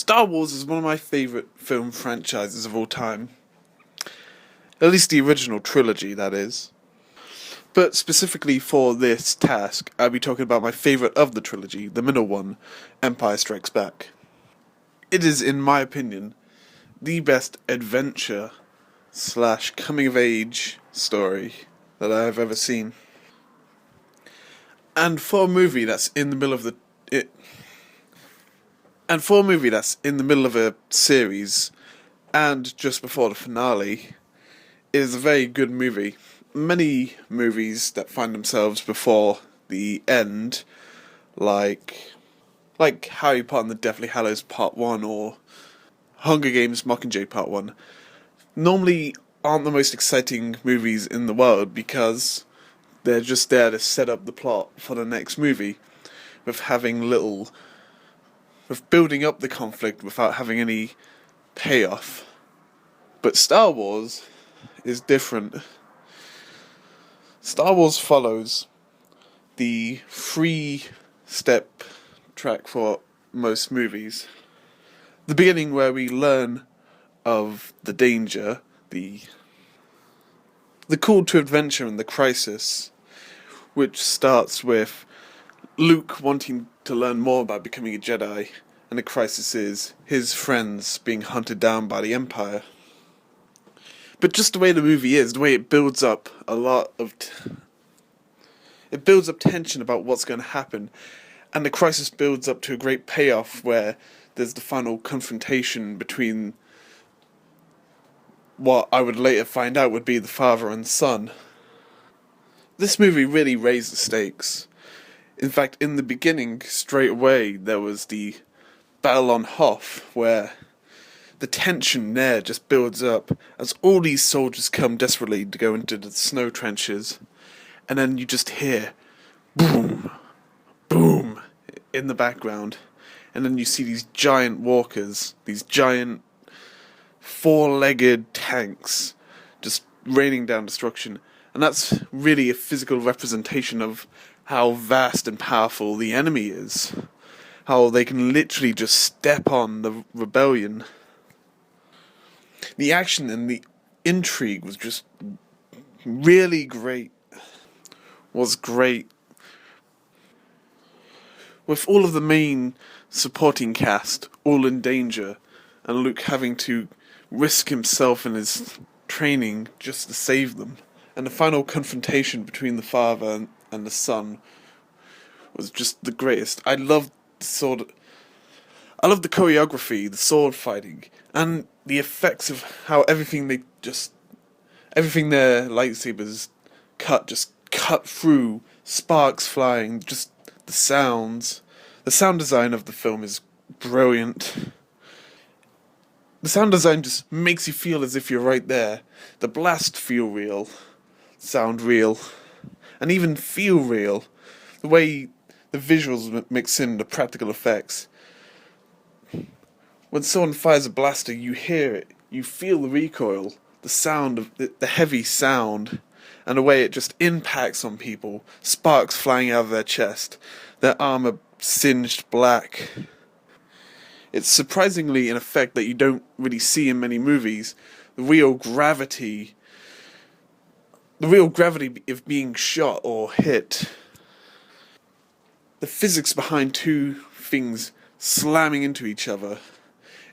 Star Wars is one of my favourite film franchises of all time. At least the original trilogy, that is. But specifically for this task, I'll be talking about my favourite of the trilogy, the middle one, Empire Strikes Back. It is, in my opinion, the best adventure / coming of age story that I have ever seen. And for a movie that's in the middle of a series, and just before the finale, it is a very good movie. Many movies that find themselves before the end, like Harry Potter and the Deathly Hallows Part 1 or Hunger Games Mockingjay Part 1, normally aren't the most exciting movies in the world because they're just there to set up the plot for the next movie, with building up the conflict without having any payoff. But Star Wars is different. Star Wars follows the 3-step track for most movies. The beginning, where we learn of the danger, the call to adventure and the crisis, which starts with Luke wanting to learn more about becoming a Jedi, and the crisis is his friends being hunted down by the Empire. But just the way the movie is, the way it builds up it builds up tension about what's going to happen, and the crisis builds up to a great payoff where there's the final confrontation between what I would later find out would be the father and son. This movie really raised the stakes. In fact, in the beginning, straight away, there was the battle on Hoth, where the tension there just builds up as all these soldiers come desperately to go into the snow trenches, and then you just hear boom, boom in the background, and then you see these giant walkers, these giant 4-legged tanks just raining down destruction. And that's really a physical representation of how vast and powerful the enemy is. How they can literally just step on the rebellion. The action and the intrigue was just really great. With all of the main supporting cast all in danger, and Luke having to risk himself and his training just to save them. And the final confrontation between the father and the son was just the greatest. I love the choreography, the sword fighting, and the effects of how everything their lightsabers cut through, sparks flying, just the sounds. The sound design of the film is brilliant. The sound design just makes you feel as if you're right there. The blasts feel real, sound real, and even feel real. The way the visuals mix in the practical effects. When someone fires a blaster, you hear it, you feel the recoil, the sound of the heavy sound, and the way it just impacts on people, sparks flying out of their chest, their armor singed black. It's surprisingly an effect that you don't really see in many movies. The real gravity of being shot or hit. The physics behind two things slamming into each other.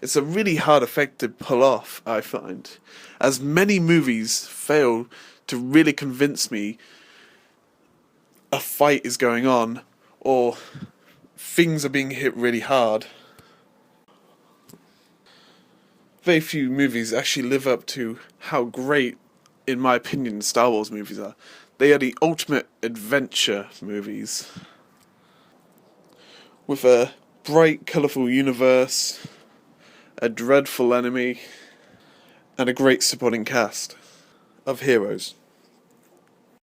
It's a really hard effect to pull off, I find, as many movies fail to really convince me a fight is going on or things are being hit really hard. Very few movies actually live up to how great, in my opinion, Star Wars movies are. They are the ultimate adventure movies. With a bright, colourful universe, a dreadful enemy, and a great supporting cast of heroes.